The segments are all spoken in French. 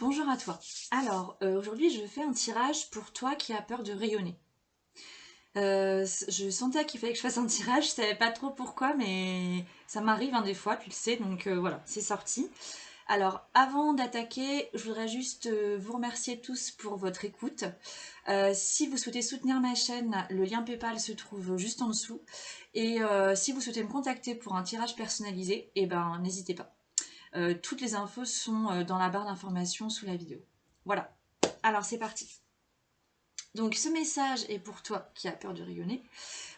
Bonjour à toi. Alors, aujourd'hui, je fais un tirage pour toi qui as peur de rayonner. Je sentais qu'il fallait que je fasse un tirage, je savais pas trop pourquoi, mais ça m'arrive des fois, tu le sais, donc voilà, c'est sorti. Alors, avant d'attaquer, je voudrais juste vous remercier tous pour votre écoute. Si vous souhaitez soutenir ma chaîne, le lien PayPal se trouve juste en dessous. Et si vous souhaitez me contacter pour un tirage personnalisé, eh ben, n'hésitez pas. Toutes les infos sont dans la barre d'informations sous la vidéo. Voilà. Alors c'est parti. Donc ce message est pour toi qui as peur de rayonner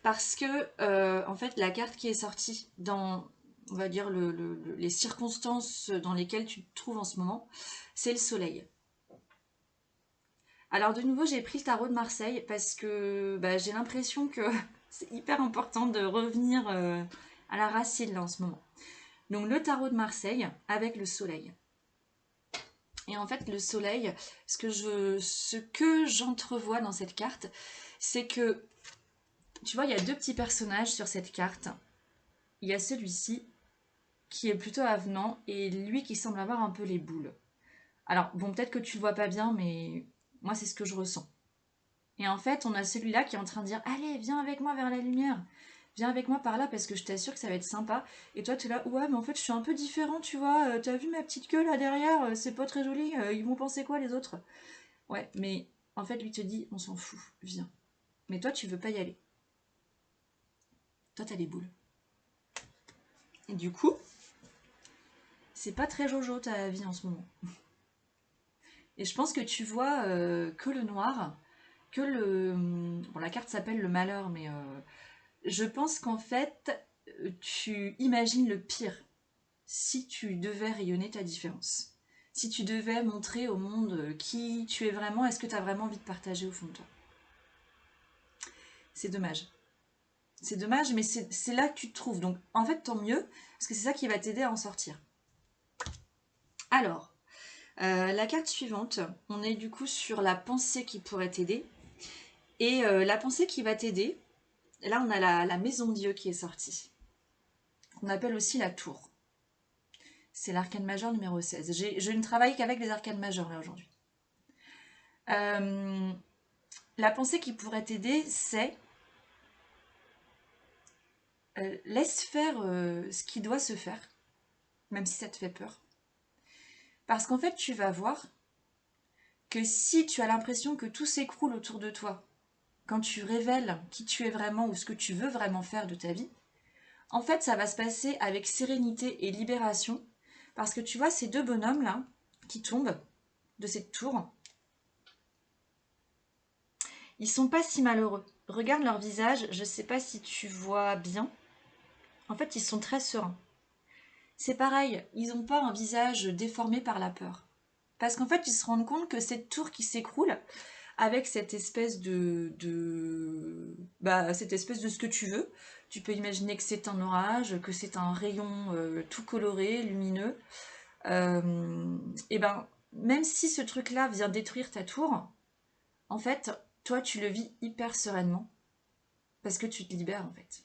parce que en fait la carte qui est sortie dans on va dire les circonstances dans lesquelles tu te trouves en ce moment, c'est le soleil. Alors de nouveau j'ai pris le tarot de Marseille parce que j'ai l'impression que c'est hyper important de revenir à la racine là en ce moment. Donc le tarot de Marseille avec le soleil. Et en fait, le soleil, ce que j'entrevois dans cette carte, c'est que, tu vois, il y a deux petits personnages sur cette carte. Il y a celui-ci qui est plutôt avenant et lui qui semble avoir un peu les boules. Alors, bon, peut-être que tu le vois pas bien, mais moi, c'est ce que je ressens. Et en fait, on a celui-là qui est en train de dire allez, viens avec moi vers la lumière. Viens avec moi par là parce que je t'assure que ça va être sympa. Et toi, tu es là, ouais, mais en fait, je suis un peu différent, tu vois. T'as vu ma petite queue là derrière? C'est pas très joli. Ils vont penser quoi les autres? Ouais, mais en fait, lui te dit, on s'en fout, viens. Mais toi, tu veux pas y aller. Toi, t'as les boules. Et du coup, c'est pas très jojo ta vie en ce moment. Et je pense que tu vois que le noir, que le... Bon, la carte s'appelle le malheur, mais je pense qu'en fait, tu imagines le pire si tu devais rayonner ta différence. Si tu devais montrer au monde qui tu es vraiment, est-ce que tu as vraiment envie de partager au fond de toi? C'est dommage. C'est dommage, mais c'est là que tu te trouves. Donc, en fait, tant mieux, parce que c'est ça qui va t'aider à en sortir. Alors, la carte suivante, on est du coup sur la pensée qui pourrait t'aider. Et la pensée qui va t'aider, là, on a la maison de Dieu qui est sortie, qu'on appelle aussi la tour. C'est l'arcane majeur numéro 16. Je ne travaille qu'avec les arcanes majeurs, là, aujourd'hui. Euh, la pensée qui pourrait t'aider, c'est laisse faire ce qui doit se faire, même si ça te fait peur. Parce qu'en fait, tu vas voir que si tu as l'impression que tout s'écroule autour de toi, quand tu révèles qui tu es vraiment ou ce que tu veux vraiment faire de ta vie, en fait, ça va se passer avec sérénité et libération. Parce que tu vois, ces deux bonhommes-là, qui tombent de cette tour, ils sont pas si malheureux. Regarde leur visage, je sais pas si tu vois bien. En fait, ils sont très sereins. C'est pareil, ils n'ont pas un visage déformé par la peur. Parce qu'en fait, ils se rendent compte que cette tour qui s'écroule, avec cette espèce de ce que tu veux. Tu peux imaginer que c'est un orage, que c'est un rayon tout coloré, lumineux. Et ben, même si ce truc-là vient détruire ta tour, en fait, toi, tu le vis hyper sereinement parce que tu te libères en fait.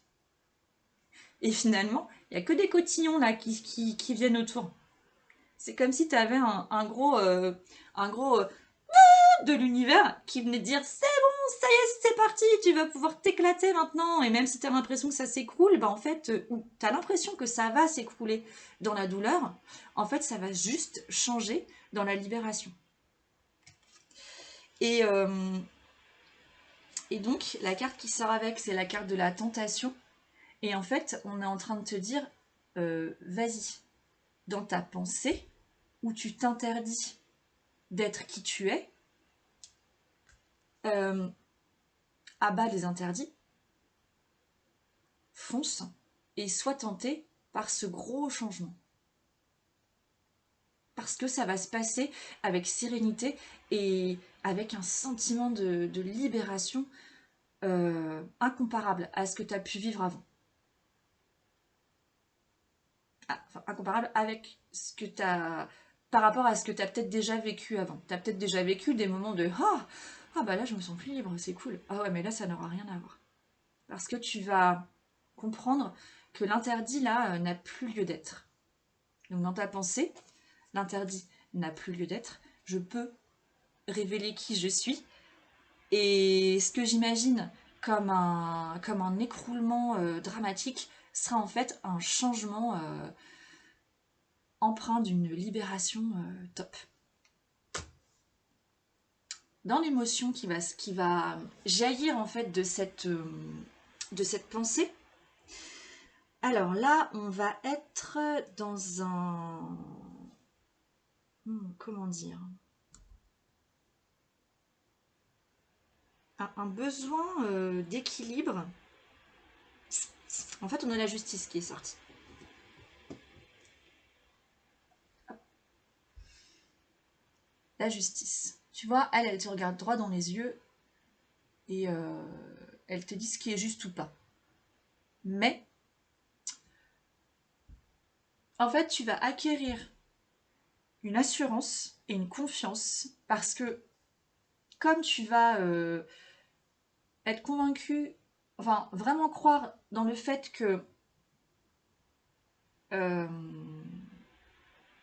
Et finalement, il n'y a que des cotillons là qui viennent autour. C'est comme si tu avais un gros de l'univers qui venait dire c'est bon, ça y est, c'est parti, tu vas pouvoir t'éclater maintenant. Et même si tu as l'impression que ça s'écroule, en fait, tu as l'impression que ça va s'écrouler dans la douleur, en fait, ça va juste changer dans la libération. Et, euh, et donc, la carte qui sort avec, c'est la carte de la tentation. Et en fait, on est en train de te dire, vas-y, dans ta pensée, où tu t'interdis d'être qui tu es, euh, abat les interdits, fonce et sois tenté par ce gros changement. Parce que ça va se passer avec sérénité et avec un sentiment de libération incomparable à ce que tu as pu vivre avant. Enfin, incomparable avec ce que tu as par rapport à ce que tu as peut-être déjà vécu avant. Tu as peut-être déjà vécu des moments de ah bah là je me sens plus libre, c'est cool. Ah ouais, mais là ça n'aura rien à voir. Parce que tu vas comprendre que l'interdit là n'a plus lieu d'être. Donc dans ta pensée, l'interdit n'a plus lieu d'être. je peux révéler qui je suis. Et ce que j'imagine comme un écroulement dramatique sera en fait un changement empreint d'une libération top. Dans l'émotion qui va jaillir en fait de cette pensée, alors là, on va être dans un... comment dire, un besoin d'équilibre. En fait, on a la justice qui est sortie. La justice. Tu vois, elle te regarde droit dans les yeux et elle te dit ce qui est juste ou pas. Mais, en fait, tu vas acquérir une assurance et une confiance parce que comme tu vas être convaincu, enfin vraiment croire dans le fait que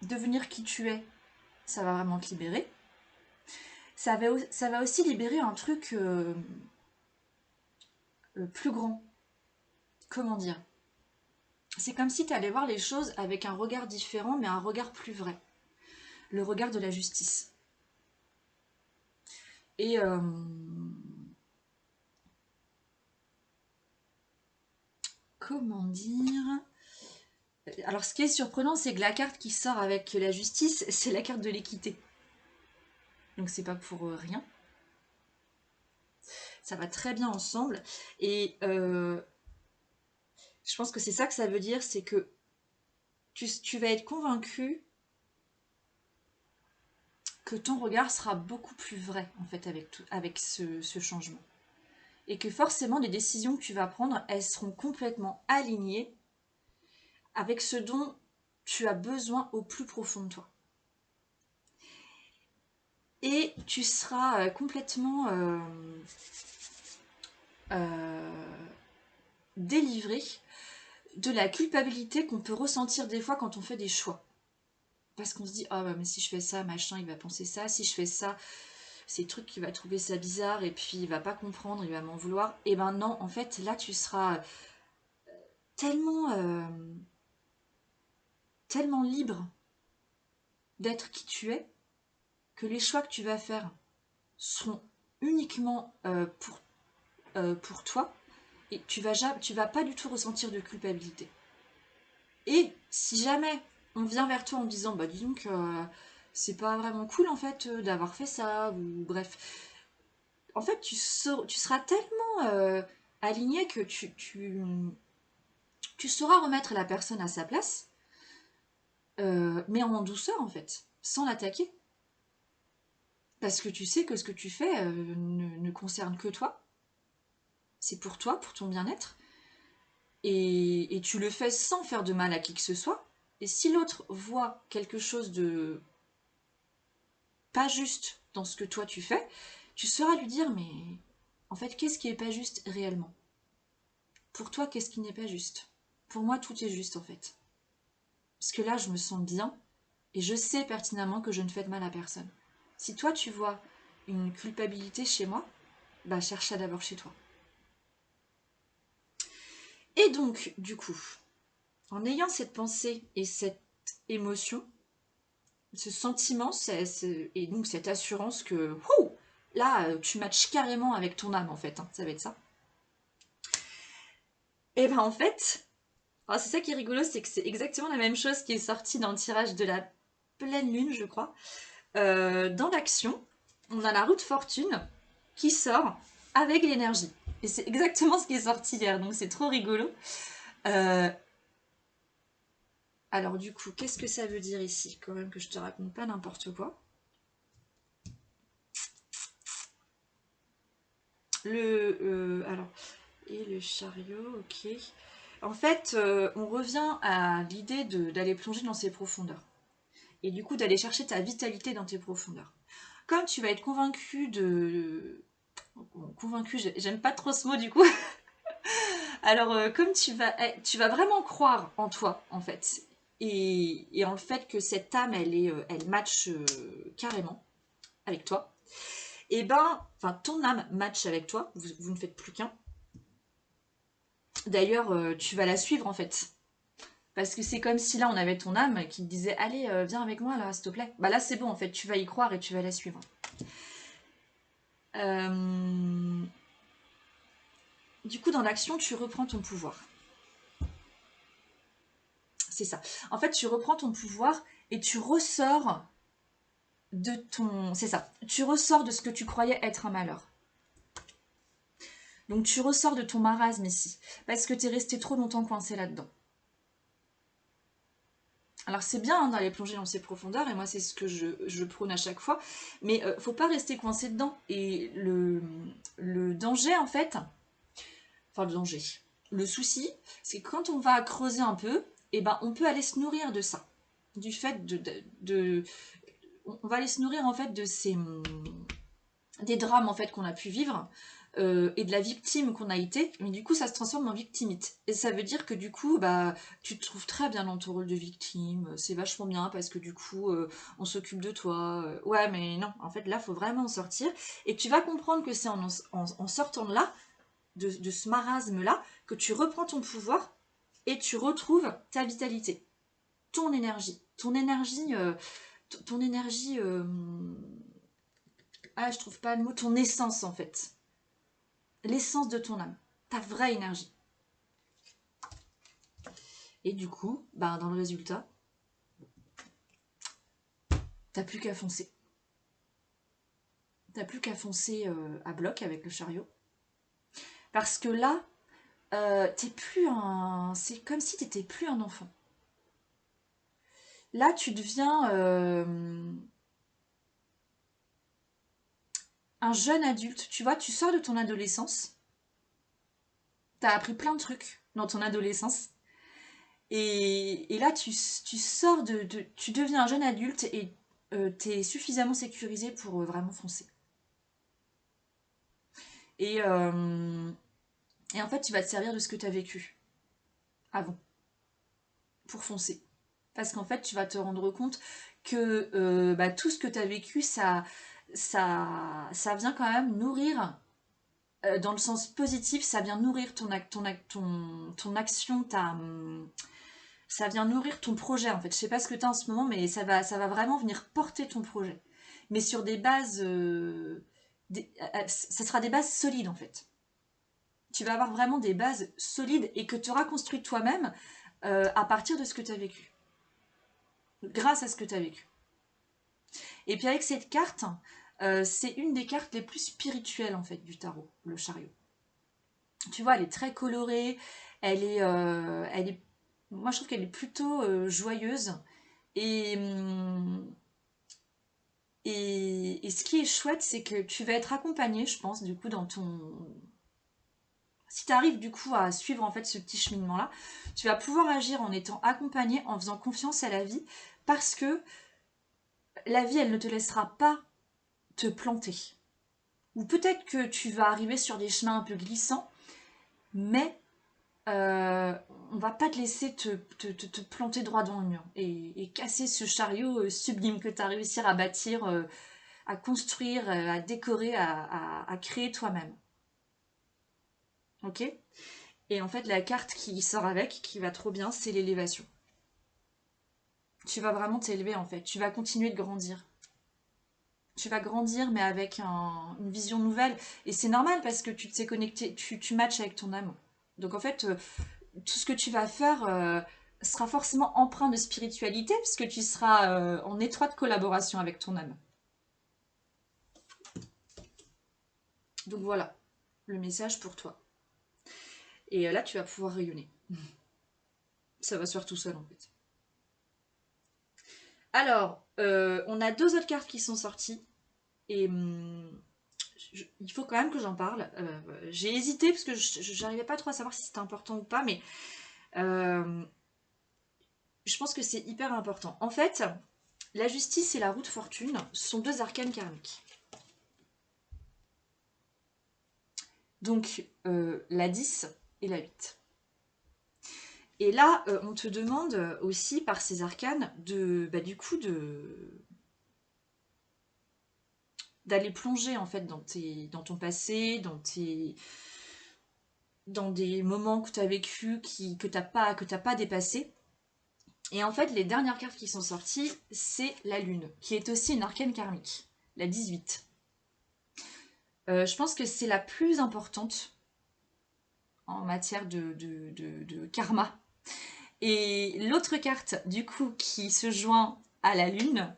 devenir qui tu es, ça va vraiment te libérer. Ça va aussi libérer un truc plus grand. Comment dire? C'est comme si tu allais voir les choses avec un regard différent, mais un regard plus vrai. Le regard de la justice. Et comment dire? Alors ce qui est surprenant, c'est que la carte qui sort avec la justice, c'est la carte de l'équité. Donc c'est pas pour rien. Ça va très bien ensemble. Et je pense que c'est ça que ça veut dire, c'est que tu vas être convaincu que ton regard sera beaucoup plus vrai en fait avec ce changement. Et que forcément les décisions que tu vas prendre, elles seront complètement alignées avec ce dont tu as besoin au plus profond de toi. Et tu seras complètement délivré de la culpabilité qu'on peut ressentir des fois quand on fait des choix. Parce qu'on se dit, ah oh, mais si je fais ça, machin, il va penser ça, si je fais ça, c'est le truc qui va trouver ça bizarre, et puis il va pas comprendre, il va m'en vouloir. Et ben non, en fait, là, tu seras tellement, tellement libre d'être qui tu es, que les choix que tu vas faire seront uniquement pour toi, et tu vas pas du tout ressentir de culpabilité. Et si jamais on vient vers toi en disant, bah dis donc, c'est pas vraiment cool en fait d'avoir fait ça, ou bref, en fait tu seras tellement aligné que tu sauras remettre la personne à sa place, mais en douceur en fait, sans l'attaquer. Parce que tu sais que ce que tu fais ne concerne que toi, c'est pour toi, pour ton bien-être, et tu le fais sans faire de mal à qui que ce soit. Et si l'autre voit quelque chose de pas juste dans ce que toi tu fais, tu sauras lui dire, mais en fait, qu'est-ce qui est pas juste réellement? Pour toi, qu'est-ce qui n'est pas juste? Pour moi, tout est juste en fait. Parce que là, je me sens bien et je sais pertinemment que je ne fais de mal à personne. Si toi, tu vois une culpabilité chez moi, bah cherche ça d'abord chez toi. Et donc, du coup, en ayant cette pensée et cette émotion, ce sentiment, et donc cette assurance que, là, tu matches carrément avec ton âme en fait, hein, ça va être ça. Et ben en fait, c'est ça qui est rigolo, c'est que c'est exactement la même chose qui est sorti dans le tirage de la pleine lune, je crois. Dans l'action, on a la roue de fortune qui sort avec l'énergie. Et c'est exactement ce qui est sorti hier, donc c'est trop rigolo. Alors du coup, qu'est-ce que ça veut dire ici? Quand même que je te raconte pas n'importe quoi. Alors, et le chariot, ok. En fait, on revient à l'idée d'aller plonger dans ses profondeurs. Et du coup, d'aller chercher ta vitalité dans tes profondeurs. Comme tu vas être convaincu convaincu, j'aime pas trop ce mot du coup. Alors, comme tu vas vraiment croire en toi, en fait. Et en le fait que cette âme, elle match carrément. avec toi, et ben, enfin, ton âme match avec toi, vous ne faites plus qu'un. D'ailleurs, tu vas la suivre en fait. Parce que c'est comme si là, on avait ton âme qui te disait, allez, viens avec moi là, s'il te plaît. Bah là, c'est bon en fait, tu vas y croire et tu vas la suivre. Du coup, dans l'action, tu reprends ton pouvoir. C'est ça. En fait, tu reprends ton pouvoir et tu ressors de ton... C'est ça. Tu ressors de ce que tu croyais être un malheur. Donc tu ressors de ton marasme ici. Parce que tu es resté trop longtemps coincé là-dedans. Alors c'est bien hein, d'aller plonger dans ces profondeurs, et moi c'est ce que je prône à chaque fois, mais faut pas rester coincé dedans. Et le danger en fait, enfin le danger, le souci, c'est que quand on va creuser un peu, et ben on peut aller se nourrir de ça. Du fait on va aller se nourrir en fait de ces des drames en fait qu'on a pu vivre et de la victime qu'on a été, mais du coup ça se transforme en victimite. Et ça veut dire que du coup bah tu te trouves très bien dans ton rôle de victime, c'est vachement bien parce que du coup on s'occupe de toi. Ouais mais non, en fait là faut vraiment en sortir et tu vas comprendre que c'est en sortant de là, de ce marasme là, que tu reprends ton pouvoir et tu retrouves ta vitalité, ton énergie, ton énergie ah je trouve pas le mot, ton essence en fait, l'essence de ton âme, ta vraie énergie. Et du coup, bah, dans le résultat, t'as plus qu'à foncer. T'as plus qu'à foncer à bloc avec le chariot. Parce que là, t'es plus un... C'est comme si t'étais plus un enfant. Là, tu deviens un jeune adulte. Tu vois, tu sors de ton adolescence. T'as appris plein de trucs dans ton adolescence. Et là, tu sors tu deviens un jeune adulte et t'es suffisamment sécurisé pour vraiment foncer. Et, euh, et en fait, tu vas te servir de ce que tu as vécu avant pour foncer. Parce qu'en fait, tu vas te rendre compte que bah, tout ce que tu as vécu, ça vient quand même nourrir, dans le sens positif, ça vient nourrir ton action, ça vient nourrir ton projet en fait. Je sais pas ce que tu as en ce moment, mais ça va vraiment venir porter ton projet. Mais sur des bases, ça sera des bases solides en fait. Tu vas avoir vraiment des bases solides et que tu auras construit toi-même à partir de ce que tu as vécu. Grâce à ce que tu as vécu. Et puis avec cette carte, c'est une des cartes les plus spirituelles en fait du tarot, le chariot. Tu vois, elle est très colorée, elle est moi je trouve qu'elle est plutôt joyeuse. Et, hum, et ce qui est chouette, c'est que tu vas être accompagné, je pense, du coup, dans ton... Si tu arrives du coup à suivre en fait ce petit cheminement-là, tu vas pouvoir agir en étant accompagné, en faisant confiance à la vie, parce que la vie, elle ne te laissera pas te planter. Ou peut-être que tu vas arriver sur des chemins un peu glissants, mais on va pas te laisser te planter droit dans le mur et casser ce chariot sublime que tu as réussi à bâtir, à construire, à décorer, à créer toi-même. Ok? Et en fait, la carte qui sort avec, qui va trop bien, c'est l'élévation. Tu vas vraiment t'élever en fait. Tu vas continuer de grandir. Tu vas grandir, mais avec une vision nouvelle. Et c'est normal parce que tu t'es connecté, tu matches avec ton âme. Donc en fait, tout ce que tu vas faire sera forcément empreint de spiritualité puisque tu seras en étroite collaboration avec ton âme. Donc voilà, le message pour toi. Et là, tu vas pouvoir rayonner. Ça va se faire tout seul en fait. Alors, on a deux autres cartes qui sont sorties. Et il faut quand même que j'en parle. J'ai hésité parce que je n'arrivais pas trop à savoir si c'était important ou pas, mais je pense que c'est hyper important. En fait, la justice et la roue de fortune sont deux arcanes karmiques. Donc, la 10 et la 8. Et là, on te demande aussi par ces arcanes de, bah, du coup, d'aller plonger en fait dans ton passé, dans des moments que tu as vécu, que tu n'as pas dépassé. Et en fait, les dernières cartes qui sont sorties, c'est la Lune, qui est aussi une arcane karmique, la 18. Je pense que c'est la plus importante en matière de karma. Et l'autre carte, du coup, qui se joint à la Lune,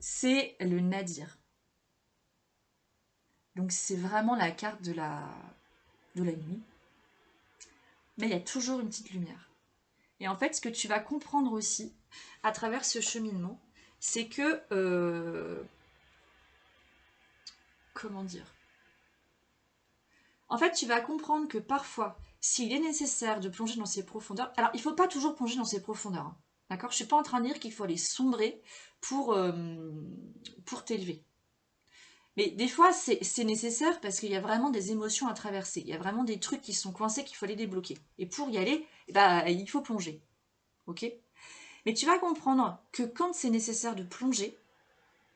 c'est le Nadir. Donc c'est vraiment la carte de la nuit. Mais il y a toujours une petite lumière. Et en fait, ce que tu vas comprendre aussi à travers ce cheminement, c'est que... comment dire? En fait, tu vas comprendre que parfois, s'il est nécessaire de plonger dans ces profondeurs... Alors, il ne faut pas toujours plonger dans ces profondeurs. Hein, d'accord? Je ne suis pas en train de dire qu'il faut aller sombrer pour t'élever. Mais des fois, c'est nécessaire parce qu'il y a vraiment des émotions à traverser. Il y a vraiment des trucs qui sont coincés qu'il faut les débloquer. Et pour y aller, bah, il faut plonger. Ok? Mais tu vas comprendre que quand c'est nécessaire de plonger,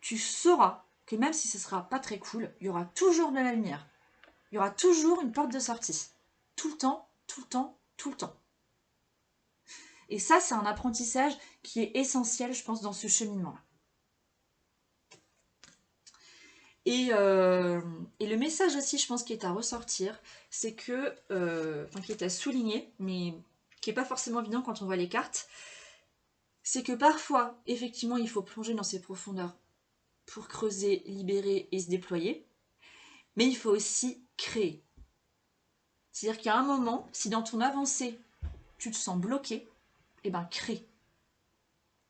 tu sauras que même si ce ne sera pas très cool, il y aura toujours de la lumière. Il y aura toujours une porte de sortie. Tout le temps, tout le temps, tout le temps. Et ça, c'est un apprentissage qui est essentiel, je pense, dans ce cheminement-là. Et le message aussi, je pense, qui est à ressortir, c'est que, qui est à souligner, mais qui n'est pas forcément évident quand on voit les cartes, c'est que parfois, effectivement, il faut plonger dans ces profondeurs pour creuser, libérer et se déployer, mais il faut aussi créer. C'est-à-dire qu'à un moment, si dans ton avancée, tu te sens bloqué, eh ben crée.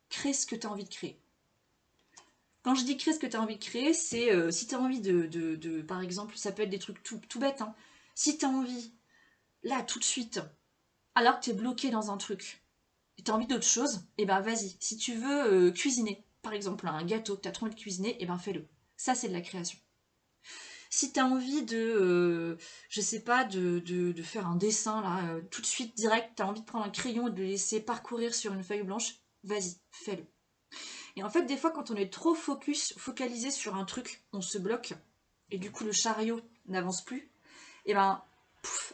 Crée ce que tu as envie de créer. Quand je dis crée ce que tu as envie de créer, c'est si tu as envie par exemple, ça peut être des trucs tout bêtes, hein. Si tu as envie, là, tout de suite, alors que tu es bloqué dans un truc, et tu as envie d'autre chose, et ben vas-y. Si tu veux cuisiner, par exemple, un gâteau que tu as trop envie de cuisiner, et ben fais-le. Ça, c'est de la création. Si tu as envie je sais pas, de faire un dessin, là, tout de suite, direct, tu as envie de prendre un crayon et de le laisser parcourir sur une feuille blanche, vas-y, fais-le. Et en fait, des fois, quand on est trop focalisé sur un truc, on se bloque, et du coup, le chariot n'avance plus, et ben,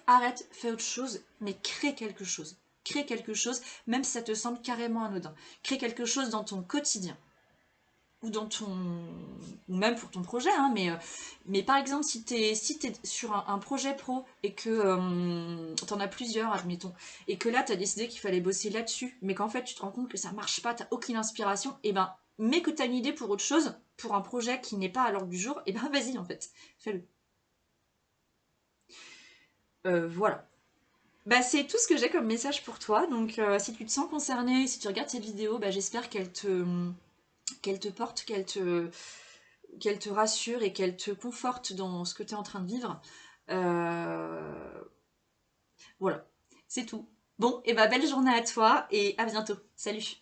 arrête, fais autre chose, mais crée quelque chose. Crée quelque chose, même si ça te semble carrément anodin. Crée quelque chose dans ton quotidien. Ou même pour ton projet, hein, mais par exemple, si t'es sur un projet pro et que t'en as plusieurs, admettons, et que là, t'as décidé qu'il fallait bosser là-dessus, mais qu'en fait, tu te rends compte que ça marche pas, t'as aucune inspiration, et ben, mais que t'as une idée pour autre chose, pour un projet qui n'est pas à l'ordre du jour, et ben, vas-y, en fait, fais-le. Voilà. Bah, c'est tout ce que j'ai comme message pour toi. Donc, si tu te sens concerné, si tu regardes cette vidéo, bah, j'espère qu'elle te porte, qu'elle te rassure et qu'elle te conforte dans ce que tu es en train de vivre. Voilà, c'est tout. Bon, et bah belle journée à toi et à bientôt. Salut!